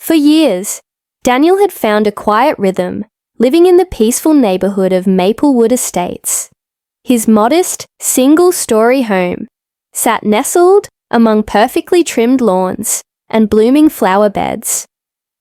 For years, Daniel had found a quiet rhythm, living in the peaceful neighborhood of Maplewood Estates. His modest, single-story home sat nestled among perfectly trimmed lawns and blooming flower beds,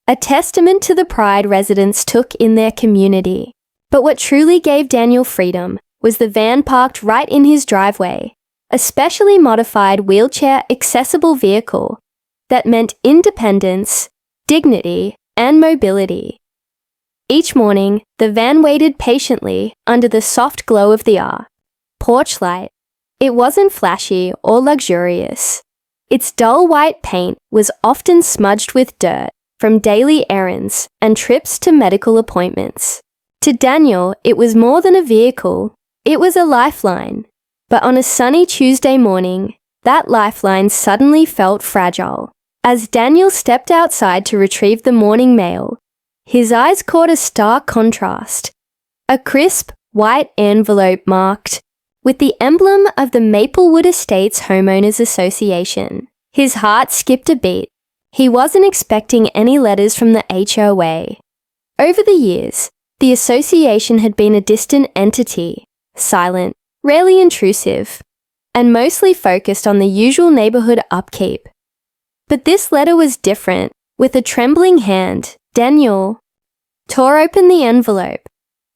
a testament to the pride residents took in their community. But what truly gave Daniel freedom was the van parked right in his driveway, a specially modified wheelchair-accessible vehicle that meant independence, dignity, and mobility. Each morning, the van waited patiently under the soft glow of the porch light. It wasn't flashy or luxurious. Its dull white paint was often smudged with dirt from daily errands and trips to medical appointments. To Daniel, it was more than a vehicle. It was a lifeline. But on a sunny Tuesday morning, that lifeline suddenly felt fragile. As Daniel stepped outside to retrieve the morning mail, his eyes caught a stark contrast. A crisp, white envelope marked with the emblem of the Maplewood Estates Homeowners Association. His heart skipped a beat. He wasn't expecting any letters from the HOA. Over the years, the association had been a distant entity, silent, rarely intrusive, and mostly focused on the usual neighborhood upkeep. But this letter was different. With a trembling hand, Daniel tore open the envelope.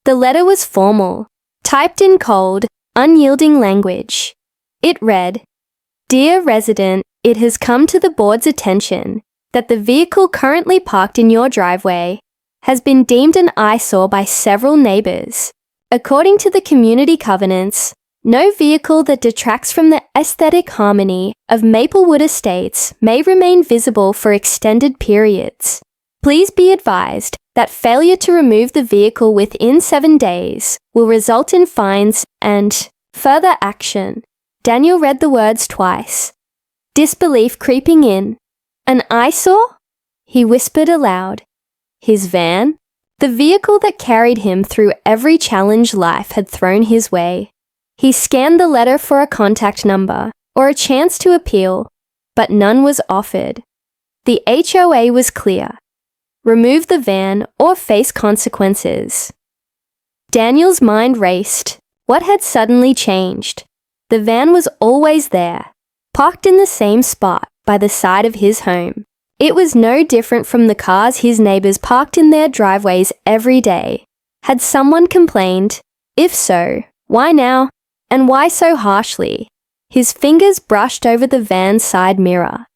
The letter was formal, typed in cold, unyielding language. It read, "Dear resident, it has come to the board's attention that the vehicle currently parked in your driveway has been deemed an eyesore by several neighbors. According to the community covenants, no vehicle that detracts from the aesthetic harmony of Maplewood Estates may remain visible for extended periods. Please be advised that failure to remove the vehicle within 7 days will result in fines and further action." Daniel read the words twice, disbelief creeping in. "An eyesore?" he whispered aloud. His van? The vehicle that carried him through every challenge life had thrown his way. He scanned the letter for a contact number or a chance to appeal, but none was offered. The HOA was clear. Remove the van or face consequences. Daniel's mind raced. What had suddenly changed? The van was always there, parked in the same spot by the side of his home. It was no different from the cars his neighbors parked in their driveways every day. Had someone complained? If so, why now? And why so harshly? His fingers brushed over the van's side mirror.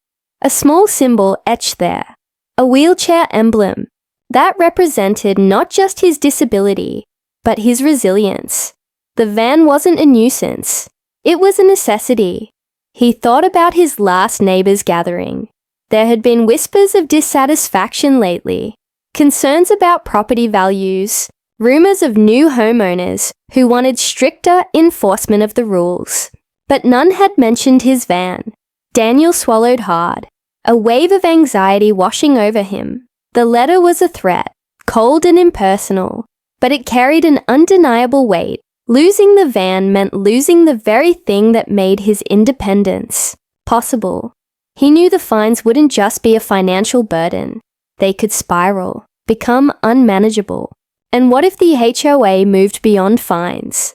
A small symbol etched there. A wheelchair emblem. That represented not just his disability, but his resilience. The van wasn't a nuisance. It was a necessity. He thought about his last neighbor's gathering. There had been whispers of dissatisfaction lately, concerns about property values, rumors of new homeowners who wanted stricter enforcement of the rules. But none had mentioned his van. Daniel swallowed hard, a wave of anxiety washing over him. The letter was a threat, cold and impersonal, but it carried an undeniable weight. Losing the van meant losing the very thing that made his independence possible. He knew the fines wouldn't just be a financial burden. They could spiral, become unmanageable. And what if the HOA moved beyond fines?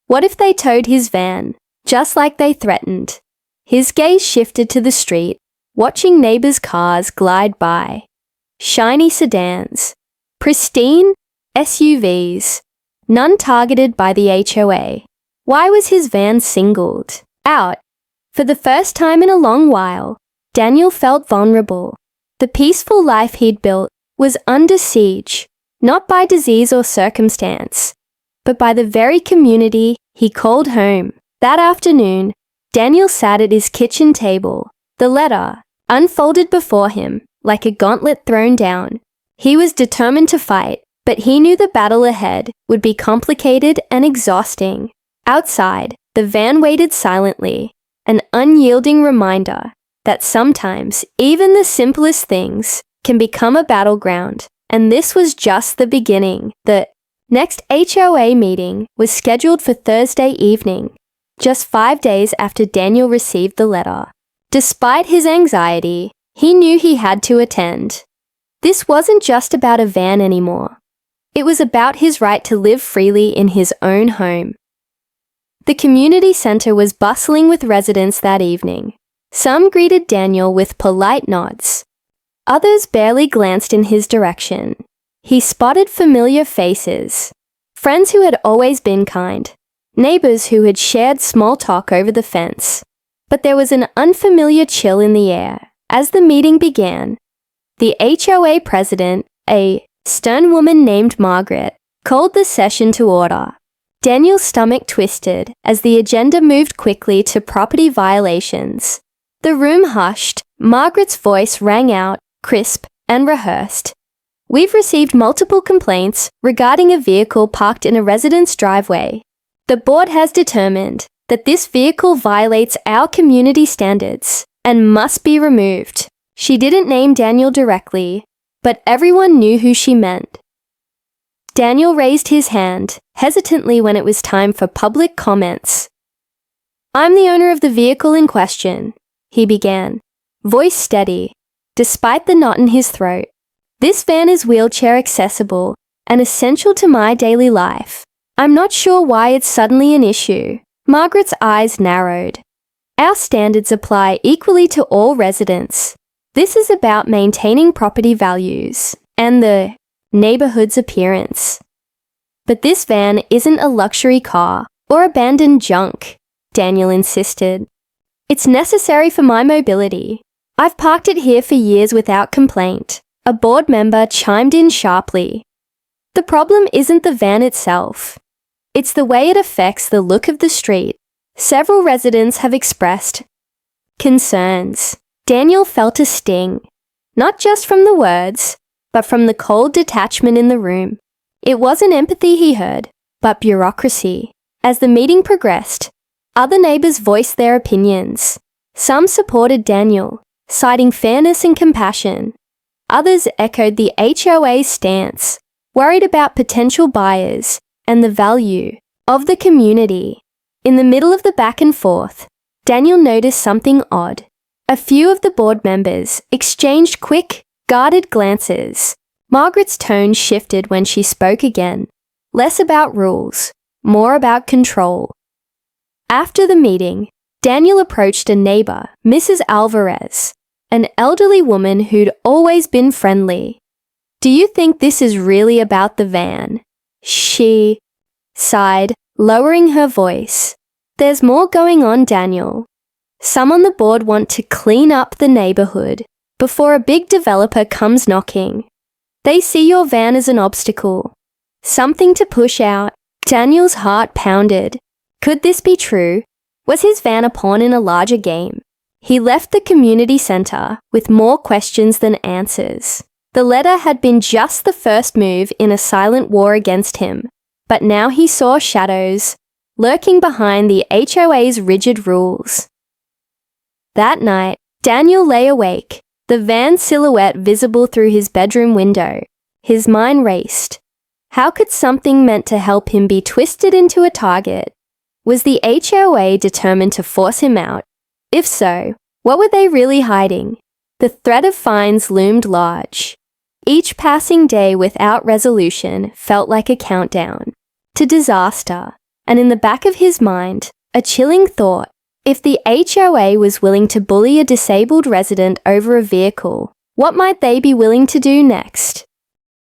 What if they towed his van, just like they threatened? His gaze shifted to the street, watching neighbors' cars glide by. Shiny sedans, pristine SUVs, none targeted by the HOA. Why was his van singled out? For the first time in a long while, Daniel felt vulnerable. The peaceful life he'd built was under siege, not by disease or circumstance, but by the very community he called home. That afternoon, Daniel sat at his kitchen table, the letter unfolded before him like a gauntlet thrown down. He was determined to fight, but he knew the battle ahead would be complicated and exhausting. Outside, the van waited silently, an unyielding reminder that sometimes even the simplest things can become a battleground. And this was just the beginning. The next HOA meeting was scheduled for Thursday evening, just 5 days after Daniel received the letter. Despite his anxiety, he knew he had to attend. This wasn't just about a van anymore. It was about his right to live freely in his own home. The community center was bustling with residents that evening. Some greeted Daniel with polite nods. Others barely glanced in his direction. He spotted familiar faces. Friends who had always been kind. Neighbors who had shared small talk over the fence. But there was an unfamiliar chill in the air. As the meeting began, the HOA president, a stern woman named Margaret, called the session to order. Daniel's stomach twisted as the agenda moved quickly to property violations. The room hushed. Margaret's voice rang out, crisp and rehearsed. We've received multiple complaints regarding a vehicle parked in a resident's driveway. The board has determined that this vehicle violates our community standards and must be removed. She didn't name Daniel directly, but everyone knew who she meant. Daniel raised his hand, hesitantly when it was time for public comments. I'm the owner of the vehicle in question, he began, voice steady, despite the knot in his throat. This van is wheelchair accessible and essential to my daily life. I'm not sure why it's suddenly an issue. Margaret's eyes narrowed. Our standards apply equally to all residents. This is about maintaining property values and the neighborhood's appearance. But this van isn't a luxury car or abandoned junk, Daniel insisted. It's necessary for my mobility. I've parked it here for years without complaint. A board member chimed in sharply. The problem isn't the van itself. It's the way it affects the look of the street. Several residents have expressed concerns. Daniel felt a sting, not just from the words, but from the cold detachment in the room. It wasn't empathy he heard, but bureaucracy. As the meeting progressed, other neighbors voiced their opinions. Some supported Daniel, citing fairness and compassion. Others echoed the HOA's stance, worried about potential buyers and the value of the community. In the middle of the back and forth, Daniel noticed something odd. A few of the board members exchanged quick, guarded glances. Margaret's tone shifted when she spoke again, less about rules, more about control. After the meeting, Daniel approached a neighbor, Mrs. Alvarez, an elderly woman who'd always been friendly. Do you think this is really about the van? She sighed, lowering her voice. There's more going on, Daniel. Some on the board want to clean up the neighborhood before a big developer comes knocking. They see your van as an obstacle, something to push out. Daniel's heart pounded. Could this be true? Was his van a pawn in a larger game? He left the community center with more questions than answers. The letter had been just the first move in a silent war against him, but now he saw shadows lurking behind the HOA's rigid rules. That night, Daniel lay awake, the van's silhouette visible through his bedroom window. His mind raced. How could something meant to help him be twisted into a target? Was the HOA determined to force him out? If so, what were they really hiding? The threat of fines loomed large. Each passing day without resolution felt like a countdown to disaster, and in the back of his mind, a chilling thought. If the HOA was willing to bully a disabled resident over a vehicle, what might they be willing to do next?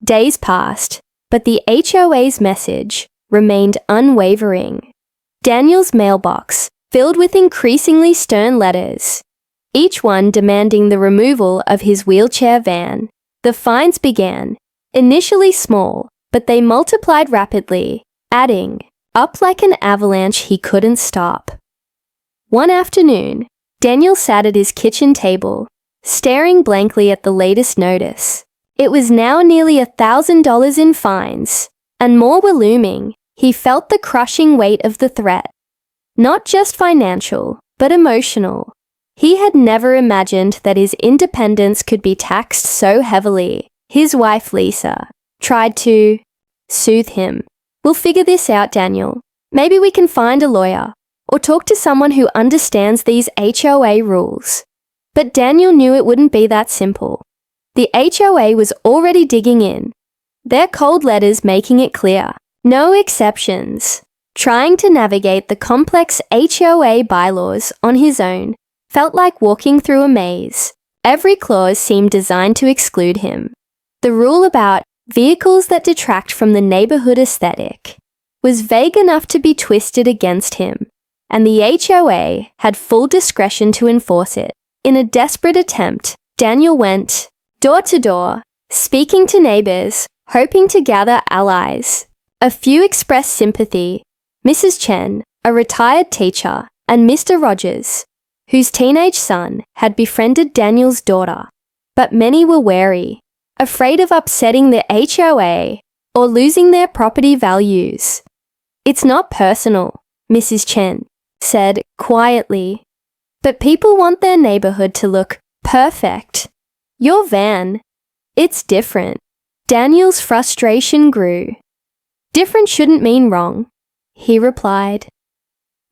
Days passed, but the HOA's message remained unwavering. Daniel's mailbox filled with increasingly stern letters, each one demanding the removal of his wheelchair van. The fines began, initially small, but they multiplied rapidly, adding up like an avalanche he couldn't stop. One afternoon, Daniel sat at his kitchen table, staring blankly at the latest notice. It was now nearly $1,000 in fines, and more were looming. He felt the crushing weight of the threat. Not just financial, but emotional. He had never imagined that his independence could be taxed so heavily. His wife, Lisa, tried to soothe him. We'll figure this out, Daniel. Maybe we can find a lawyer, or talk to someone who understands these HOA rules. But Daniel knew it wouldn't be that simple. The HOA was already digging in, their cold letters making it clear. No exceptions. Trying to navigate the complex HOA bylaws on his own felt like walking through a maze. Every clause seemed designed to exclude him. The rule about vehicles that detract from the neighborhood aesthetic was vague enough to be twisted against him, and the HOA had full discretion to enforce it. In a desperate attempt, Daniel went door to door, speaking to neighbors, hoping to gather allies. A few expressed sympathy. Mrs. Chen, a retired teacher, and Mr. Rogers, whose teenage son had befriended Daniel's daughter. But many were wary, afraid of upsetting the HOA or losing their property values. "It's not personal," Mrs. Chen said quietly, "but people want their neighborhood to look perfect. Your van, it's different." Daniel's frustration grew. "Different shouldn't mean wrong," he replied.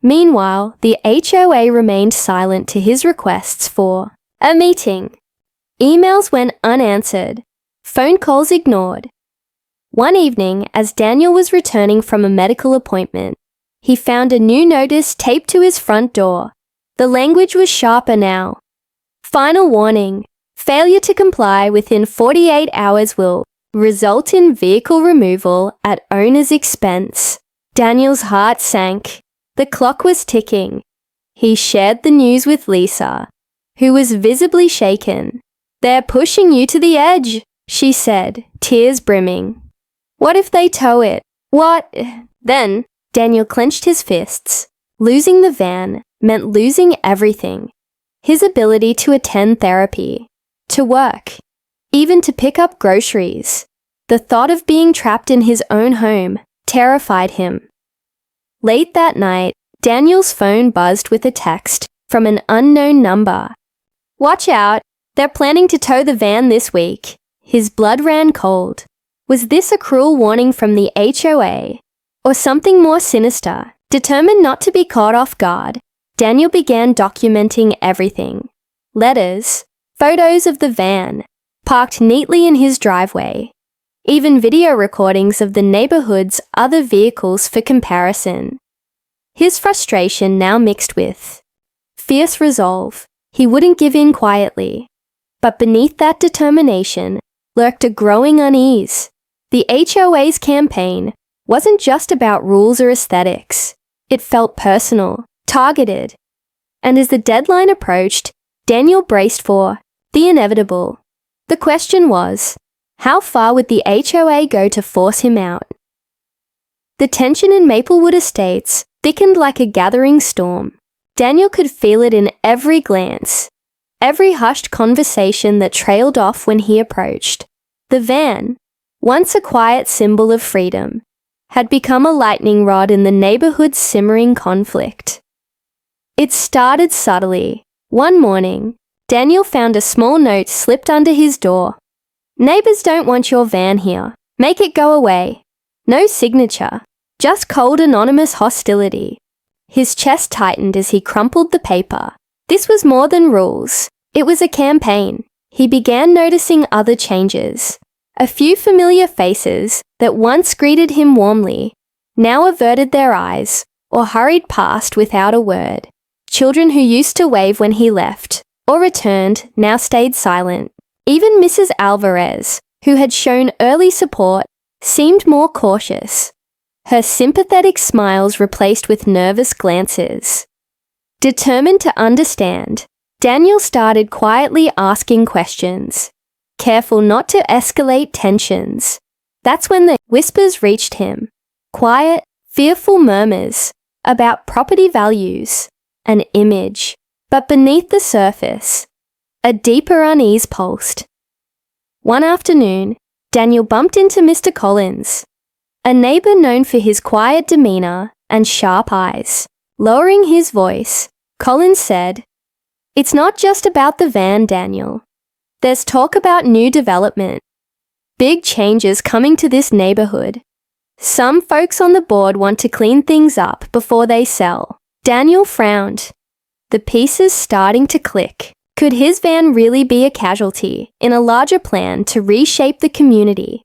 Meanwhile, the HOA remained silent to his requests for a meeting. Emails went unanswered, phone calls ignored. One evening, as Daniel was returning from a medical appointment, he found a new notice taped to his front door. The language was sharper now. "Final warning. Failure to comply within 48 hours will result in vehicle removal at owner's expense." Daniel's heart sank. The clock was ticking. He shared the news with Lisa, who was visibly shaken. "They're pushing you to the edge," she said, tears brimming. "What if they tow it? What then?" Daniel clenched his fists. Losing the van meant losing everything. His ability to attend therapy, to work, even to pick up groceries. The thought of being trapped in his own home terrified him. Late that night, Daniel's phone buzzed with a text from an unknown number. "Watch out, they're planning to tow the van this week." His blood ran cold. Was this a cruel warning from the HOA, or something more sinister? Determined not to be caught off guard, Daniel began documenting everything. Letters, photos of the van, parked neatly in his driveway, even video recordings of the neighborhood's other vehicles for comparison. His frustration now mixed with fierce resolve. He wouldn't give in quietly. But beneath that determination lurked a growing unease. The HOA's campaign wasn't just about rules or aesthetics. It felt personal, targeted. And as the deadline approached, Daniel braced for the inevitable. The question was, how far would the HOA go to force him out? The tension in Maplewood Estates thickened like a gathering storm. Daniel could feel it in every glance, every hushed conversation that trailed off when he approached. The van, once a quiet symbol of freedom, had become a lightning rod in the neighborhood's simmering conflict. It started subtly. One morning, Daniel found a small note slipped under his door. "Neighbors don't want your van here. Make it go away." No signature, just cold anonymous hostility. His chest tightened as he crumpled the paper. This was more than rules. It was a campaign. He began noticing other changes. A few familiar faces that once greeted him warmly now averted their eyes or hurried past without a word. Children who used to wave when he left or returned now stayed silent. Even Mrs. Alvarez, who had shown early support, seemed more cautious. Her sympathetic smiles replaced with nervous glances. Determined to understand, Daniel started quietly asking questions, careful not to escalate tensions. That's when the whispers reached him. Quiet, fearful murmurs about property values, an image. But beneath the surface, a deeper unease pulsed. One afternoon, Daniel bumped into Mr. Collins, a neighbor known for his quiet demeanor and sharp eyes. Lowering his voice, Collins said, "It's not just about the van, Daniel. There's talk about new development. Big changes coming to this neighborhood. Some folks on the board want to clean things up before they sell." Daniel frowned, the pieces starting to click. Could his van really be a casualty in a larger plan to reshape the community?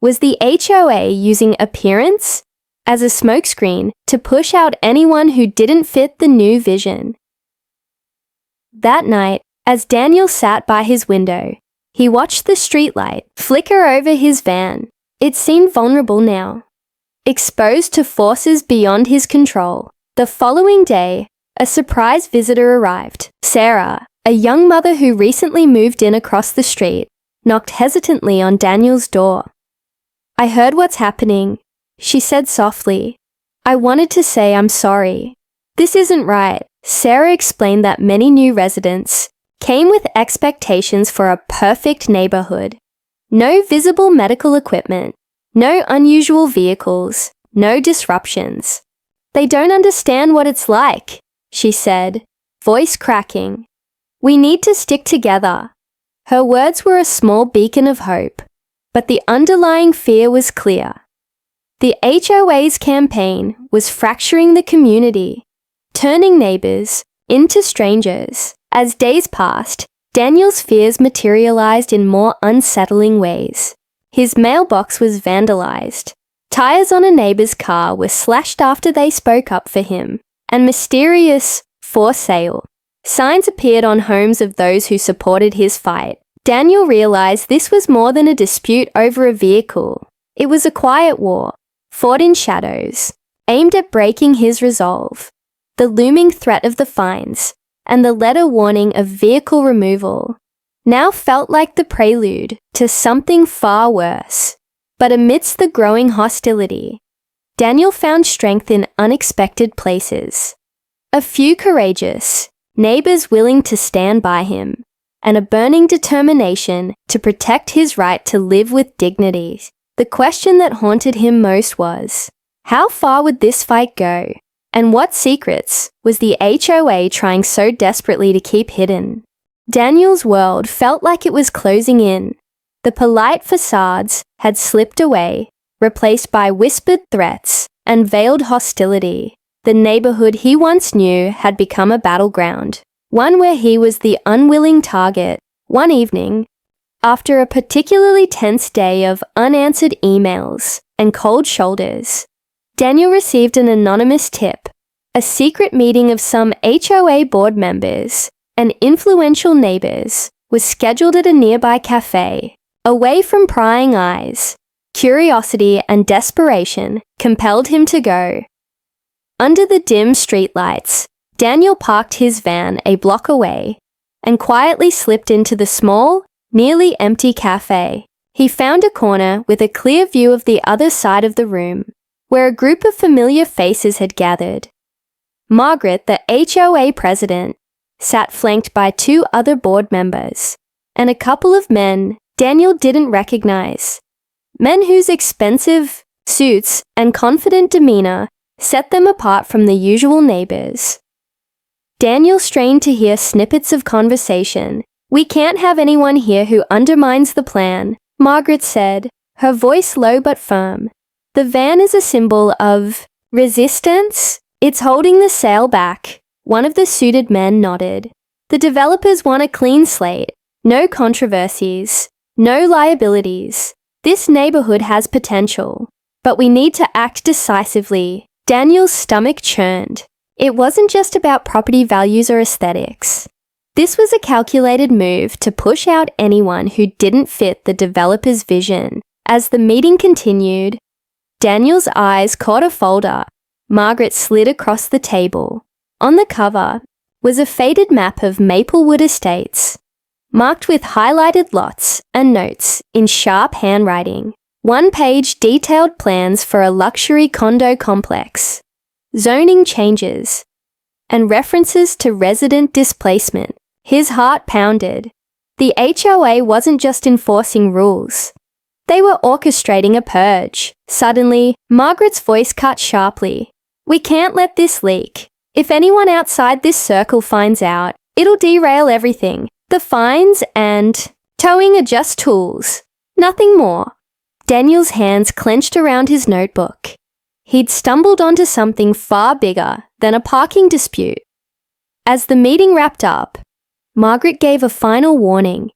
Was the HOA using appearance as a smokescreen to push out anyone who didn't fit the new vision? That night, as Daniel sat by his window, he watched the streetlight flicker over his van. It seemed vulnerable now, exposed to forces beyond his control. The following day, a surprise visitor arrived. Sarah, a young mother who recently moved in across the street, knocked hesitantly on Daniel's door. "I heard what's happening," she said softly. "I wanted to say I'm sorry." "This isn't right." Sarah explained that many new residents came with expectations for a perfect neighborhood. No visible medical equipment, no unusual vehicles, no disruptions. "They don't understand what it's like," she said, voice cracking. "We need to stick together." Her words were a small beacon of hope, but the underlying fear was clear. The HOA's campaign was fracturing the community, turning neighbors into strangers. As days passed, Daniel's fears materialized in more unsettling ways. His mailbox was vandalized. Tires on a neighbor's car were slashed after they spoke up for him, and mysterious "for sale" signs appeared on homes of those who supported his fight. Daniel realized this was more than a dispute over a vehicle. It was a quiet war, fought in shadows, aimed at breaking his resolve. The looming threat of the fines and the letter warning of vehicle removal now felt like the prelude to something far worse. But amidst the growing hostility, Daniel found strength in unexpected places. A few courageous neighbors willing to stand by him, and a burning determination to protect his right to live with dignity. The question that haunted him most was, how far would this fight go? And what secrets was the HOA trying so desperately to keep hidden? Daniel's world felt like it was closing in. The polite facades had slipped away, replaced by whispered threats and veiled hostility. The neighborhood he once knew had become a battleground, one where he was the unwilling target. One evening, after a particularly tense day of unanswered emails and cold shoulders, Daniel received an anonymous tip. A secret meeting of some HOA board members and influential neighbors was scheduled at a nearby cafe. Away from prying eyes, curiosity and desperation compelled him to go. Under the dim streetlights, Daniel parked his van a block away and quietly slipped into the small, nearly empty cafe. He found a corner with a clear view of the other side of the room, where a group of familiar faces had gathered. Margaret, the HOA president, sat flanked by two other board members, and a couple of men Daniel didn't recognize. Men whose expensive suits and confident demeanor set them apart from the usual neighbors. Daniel strained to hear snippets of conversation. "We can't have anyone here who undermines the plan," Margaret said, her voice low but firm. "The van is a symbol of resistance. It's holding the sale back." One of the suited men nodded. "The developers want a clean slate. No controversies. No liabilities. This neighborhood has potential, but we need to act decisively." Daniel's stomach churned. It wasn't just about property values or aesthetics. This was a calculated move to push out anyone who didn't fit the developer's vision. As the meeting continued, Daniel's eyes caught a folder Margaret slid across the table. On the cover was a faded map of Maplewood Estates, marked with highlighted lots and notes in sharp handwriting. One-page detailed plans for a luxury condo complex, zoning changes, and references to resident displacement. His heart pounded. The HOA wasn't just enforcing rules. They were orchestrating a purge. Suddenly, Margaret's voice cut sharply. "We can't let this leak. If anyone outside this circle finds out, it'll derail everything. The fines and towing are just tools. Nothing more." Daniel's hands clenched around his notebook. He'd stumbled onto something far bigger than a parking dispute. As the meeting wrapped up, Margaret gave a final warning.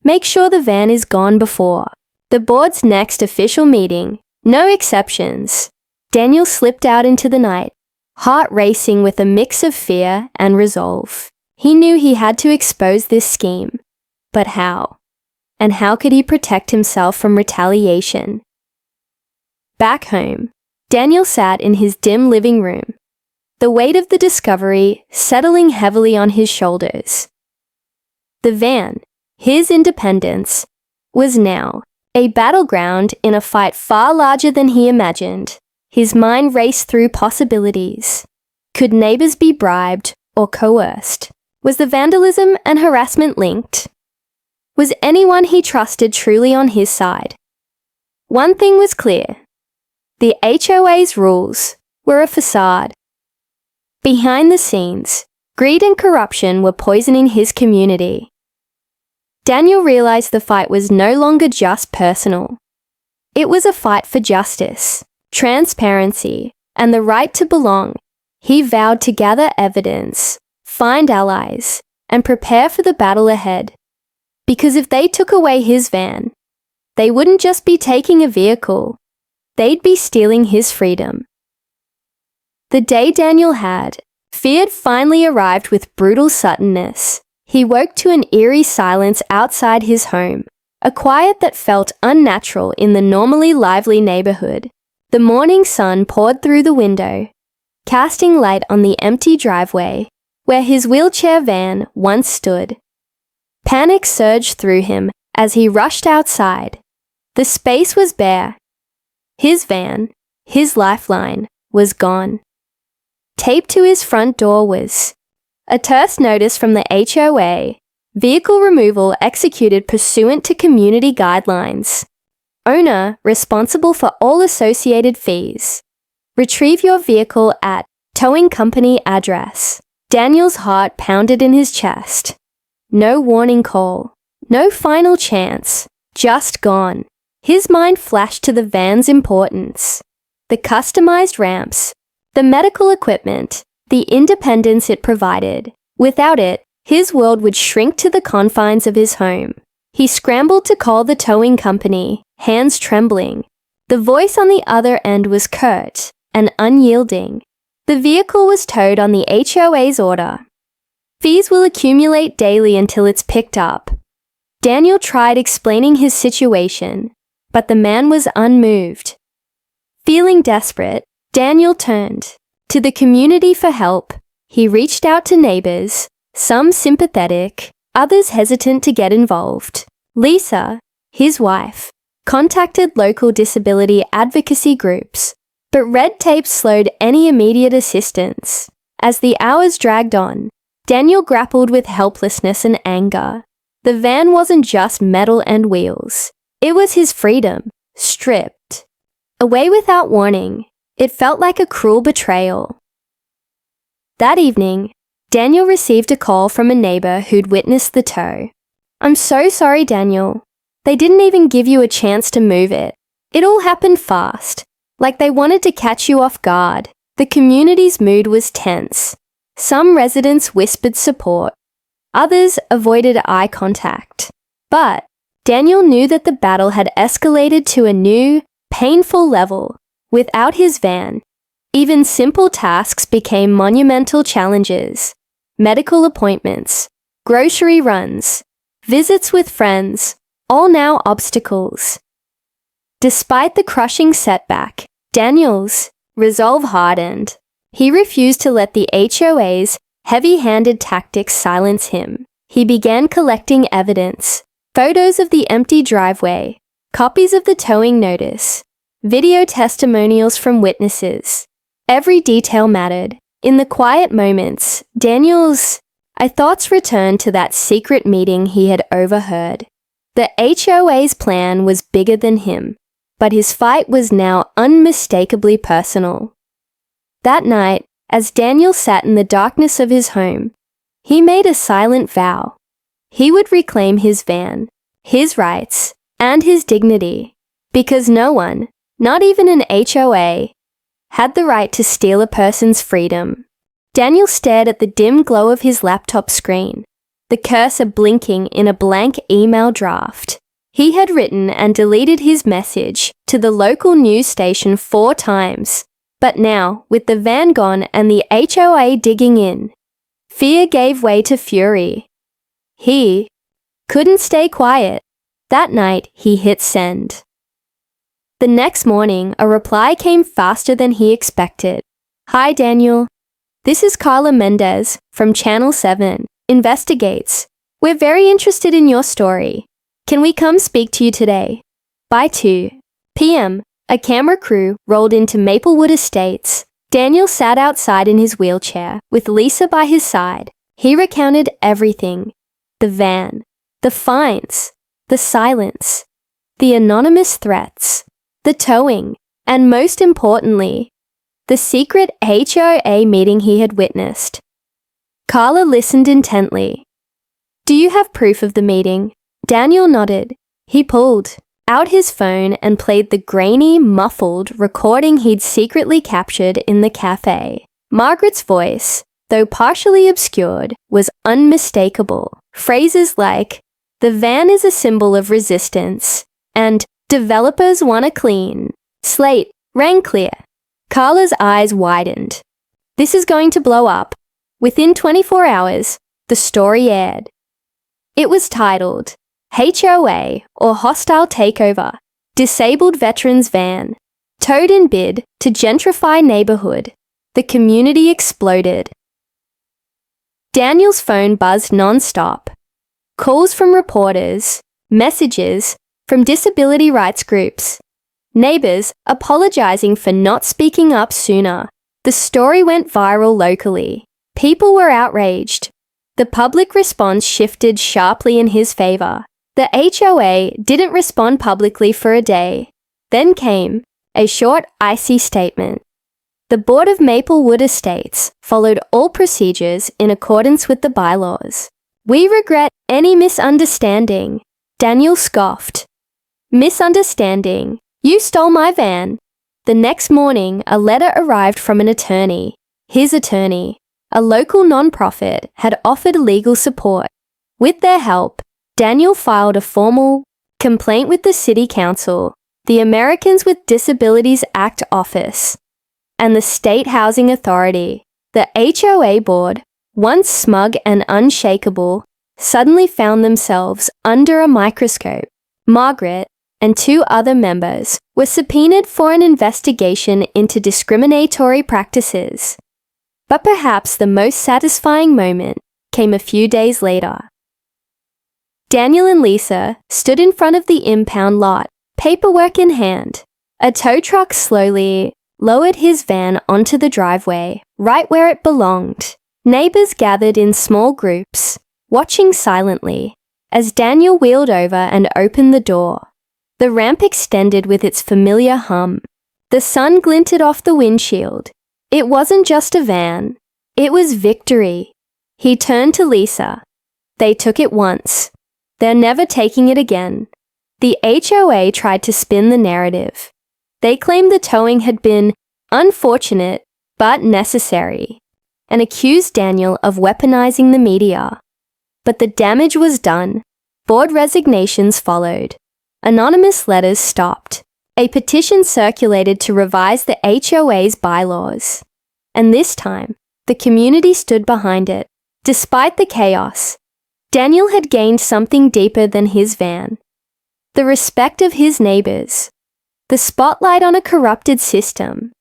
Make sure the van is gone before the board's next official meeting. No exceptions. Daniel slipped out into the night, heart racing with a mix of fear and resolve. He knew he had to expose this scheme. But how? And how could he protect himself from retaliation? Back home, Daniel sat in his dim living room, the weight of the discovery settling heavily on his shoulders. The van, his independence, was now a battleground in a fight far larger than he imagined. His mind raced through possibilities. Could neighbors be bribed or coerced? Was the vandalism and harassment linked? Was anyone he trusted truly on his side? One thing was clear. The HOA's rules were a facade. Behind the scenes, greed and corruption were poisoning his community. Daniel realized the fight was no longer just personal. It was a fight for justice, transparency, and the right to belong. He vowed to gather evidence, find allies, and prepare for the battle ahead. Because if they took away his van, they wouldn't just be taking a vehicle, they'd be stealing his freedom. The day Daniel had feared finally arrived with brutal suddenness. He woke to an eerie silence outside his home, a quiet that felt unnatural in the normally lively neighborhood. The morning sun poured through the window, casting light on the empty driveway where his wheelchair van once stood. Panic surged through him as he rushed outside. The space was bare. His van, his lifeline, was gone. Taped to his front door was a terse notice from the HOA, vehicle removal executed pursuant to community guidelines. Owner responsible for all associated fees. Retrieve your vehicle at towing company address. Daniel's heart pounded in his chest. No warning call, no final chance, just gone. His mind flashed to the van's importance. The customized ramps, the medical equipment, the independence it provided. Without it, his world would shrink to the confines of his home. He scrambled to call the towing company, hands trembling. The voice on the other end was curt and unyielding. The vehicle was towed on the HOA's order. Fees will accumulate daily until it's picked up. Daniel tried explaining his situation, but the man was unmoved. Feeling desperate, Daniel turned to the community for help. He reached out to neighbors, some sympathetic, others hesitant to get involved. Lisa, his wife, contacted local disability advocacy groups, but red tape slowed any immediate assistance. As the hours dragged on, Daniel grappled with helplessness and anger. The van wasn't just metal and wheels. It was his freedom, stripped away without warning. It felt like a cruel betrayal. That evening, Daniel received a call from a neighbor who'd witnessed the tow. "I'm so sorry, Daniel. They didn't even give you a chance to move it. It all happened fast, like they wanted to catch you off guard." The community's mood was tense. Some residents whispered support. Others avoided eye contact. But Daniel knew that the battle had escalated to a new, painful level. Without his van, even simple tasks became monumental challenges. Medical appointments, grocery runs, visits with friends, all now obstacles. Despite the crushing setback, Daniel's resolve hardened. He refused to let the HOA's heavy-handed tactics silence him. He began collecting evidence, photos of the empty driveway, copies of the towing notice, video testimonials from witnesses. Every detail mattered. In the quiet moments, Daniel's thoughts returned to that secret meeting he had overheard. The HOA's plan was bigger than him, but his fight was now unmistakably personal. That night, as Daniel sat in the darkness of his home, he made a silent vow. He would reclaim his van, his rights, and his dignity, because no one, not even an HOA, had the right to steal a person's freedom. Daniel stared at the dim glow of his laptop screen. the cursor blinking in a blank email draft. He had written and deleted his message to the local news station 4 times, but now, with the van gone and the HOA digging in, fear gave way to fury. He couldn't stay quiet. That night, he hit send. The next morning, a reply came faster than he expected. "Hi, Daniel. This is Carla Mendez from Channel 7. Investigates. We're very interested in your story. Can we come speak to you today?" By 2 p.m., a camera crew rolled into Maplewood Estates. Daniel sat outside in his wheelchair, with Lisa by his side. He recounted everything: the van, the fines, the silence, the anonymous threats, the towing, and most importantly, the secret HOA meeting he had witnessed. Carla listened intently. "Do you have proof of the meeting?" Daniel nodded. He pulled out his phone and played the grainy, muffled recording he'd secretly captured in the cafe. Margaret's voice, though partially obscured, was unmistakable. Phrases like, "The van is a symbol of resistance," and "Developers want a clean slate," rang clear. Carla's eyes widened. This is going to blow up. Within 24 hours, the story aired. It was titled, HOA, or Hostile Takeover, Disabled Veterans Van, Towed in Bid to Gentrify Neighborhood. The community exploded. Daniel's phone buzzed non-stop. Calls from reporters, messages from disability rights groups, neighbors apologizing for not speaking up sooner. The story went viral locally. People were outraged. The public response shifted sharply in his favor. The HOA didn't respond publicly for a day. Then came a short, icy statement. The Board of Maplewood Estates followed all procedures in accordance with the bylaws. "We regret any misunderstanding," Daniel scoffed. "Misunderstanding? You stole my van." The next morning, a letter arrived from an attorney. His attorney, a local nonprofit, had offered legal support. With their help, Daniel filed a formal complaint with the City Council, the Americans with Disabilities Act office, and the State Housing Authority. The HOA board, once smug and unshakable, suddenly found themselves under a microscope. Margaret and 2 other members were subpoenaed for an investigation into discriminatory practices. But perhaps the most satisfying moment came a few days later. Daniel and Lisa stood in front of the impound lot, paperwork in hand. A tow truck slowly lowered his van onto the driveway, right where it belonged. Neighbors gathered in small groups, watching silently, as Daniel wheeled over and opened the door. The ramp extended with its familiar hum. The sun glinted off the windshield. It wasn't just a van. It was victory. He turned to Lisa. "They took it once. They're never taking it again." The HOA tried to spin the narrative. They claimed the towing had been unfortunate but necessary, and accused Daniel of weaponizing the media. But the damage was done. Board resignations followed. Anonymous letters stopped. A petition circulated to revise the HOA's bylaws. And this time, the community stood behind it. Despite the chaos, Daniel had gained something deeper than his van. The respect of his neighbors, the spotlight on a corrupted system,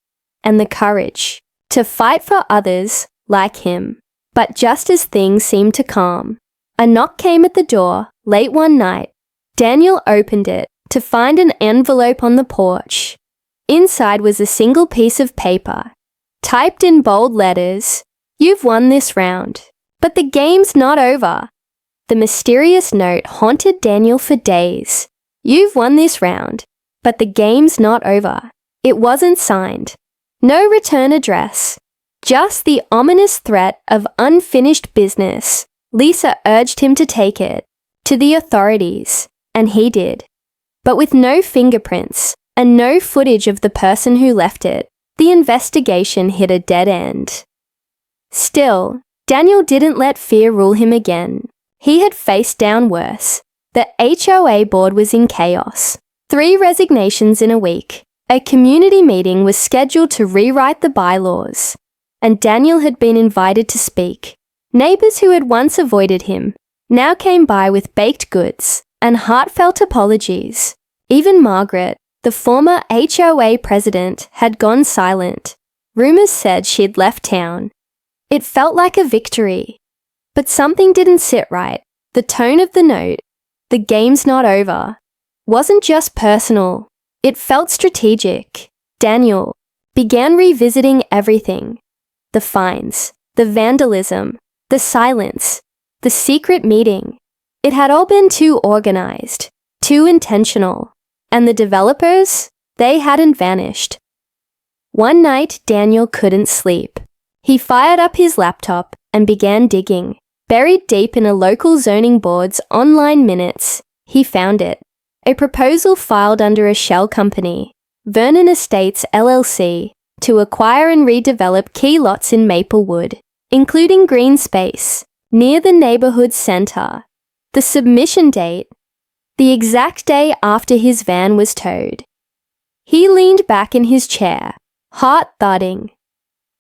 and the courage to fight for others like him. But just as things seemed to calm, a knock came at the door late one night. Daniel opened it to find an envelope on the porch. Inside was a single piece of paper, typed in bold letters, "You've won this round, but the game's not over." The mysterious note haunted Daniel for days. "You've won this round, but the game's not over." It wasn't signed. No return address. Just the ominous threat of unfinished business. Lisa urged him to take it to the authorities, and he did. But with no fingerprints and no footage of the person who left it, the investigation hit a dead end. Still, Daniel didn't let fear rule him again. He had faced down worse. The HOA board was in chaos. 3 resignations in a week. A community meeting was scheduled to rewrite the bylaws, and Daniel had been invited to speak. Neighbours who had once avoided him now came by with baked goods and heartfelt apologies. Even Margaret, the former HOA president, had gone silent. Rumours said she'd left town. It felt like a victory. But something didn't sit right. The tone of the note, "The game's not over," wasn't just personal. It felt strategic. Daniel began revisiting everything. The fines, the vandalism, the silence, the secret meeting. It had all been too organized, too intentional. And the developers, they hadn't vanished. One night, Daniel couldn't sleep. He fired up his laptop and began digging. Buried deep in a local zoning board's online minutes, he found it. A proposal filed under a shell company, Vernon Estates LLC, to acquire and redevelop key lots in Maplewood, including green space, near the neighborhood center. The submission date, the exact day after his van was towed. He leaned back in his chair, heart thudding.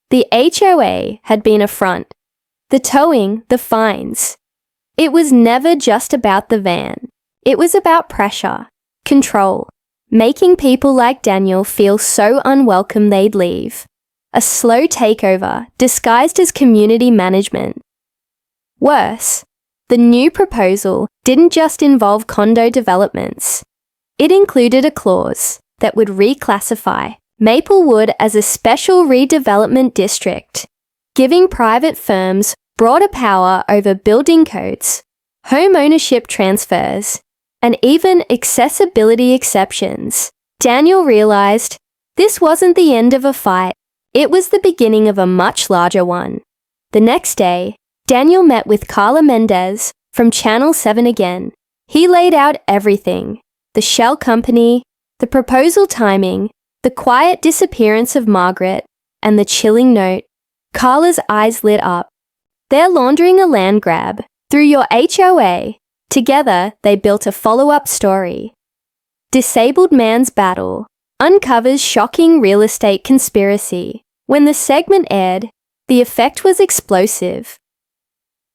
The HOA had been a front. The towing, the fines. It was never just about the van. It was about pressure, control, making people like Daniel feel so unwelcome they'd leave. A slow takeover disguised as community management. Worse, the new proposal didn't just involve condo developments. It included a clause that would reclassify Maplewood as a special redevelopment district, giving private firms broader power over building codes, home ownership transfers, and even accessibility exceptions. Daniel realized this wasn't the end of a fight. It was the beginning of a much larger one. The next day, Daniel met with Carla Mendez from Channel 7 again. He laid out everything: the shell company, the proposal timing, the quiet disappearance of Margaret, and the chilling note. Carla's eyes lit up. They're laundering a land grab through your HOA. Together, they built a follow-up story. Disabled Man's Battle uncovers shocking real estate conspiracy. When the segment aired, the effect was explosive.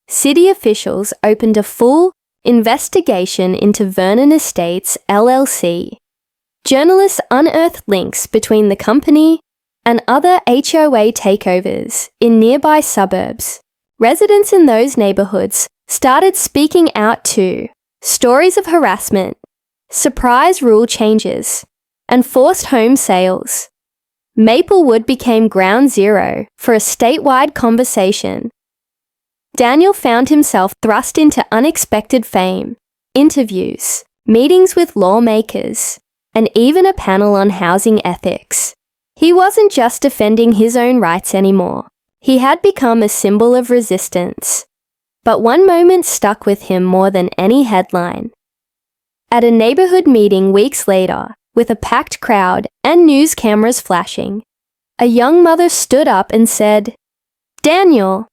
City officials opened a full investigation into Vernon Estates LLC. Journalists unearthed links between the company and other HOA takeovers in nearby suburbs. Residents in those neighborhoods started speaking out too. Stories of harassment, surprise rule changes, and forced home sales. Maplewood became ground zero for a statewide conversation. Daniel found himself thrust into unexpected fame, interviews, meetings with lawmakers, and even a panel on housing ethics. He wasn't just defending his own rights anymore. He had become a symbol of resistance. But one moment stuck with him more than any headline. At a neighborhood meeting weeks later, with a packed crowd and news cameras flashing, a young mother stood up and said, "Daniel,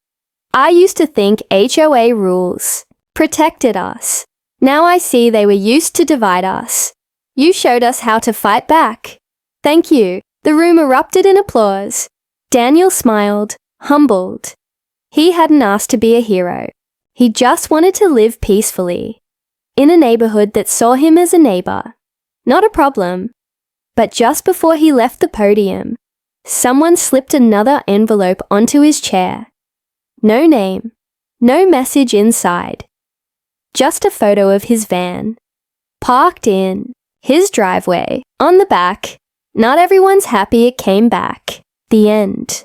I used to think HOA rules protected us. Now I see they were used to divide us. You showed us how to fight back. Thank you." The room erupted in applause. Daniel smiled, humbled. He hadn't asked to be a hero. He just wanted to live peacefully, in a neighborhood that saw him as a neighbor. Not a problem. But just before he left the podium, someone slipped another envelope onto his chair. No name, no message inside. Just a photo of his van, parked in his driveway. On the back, "Not everyone's happy it came back. The end."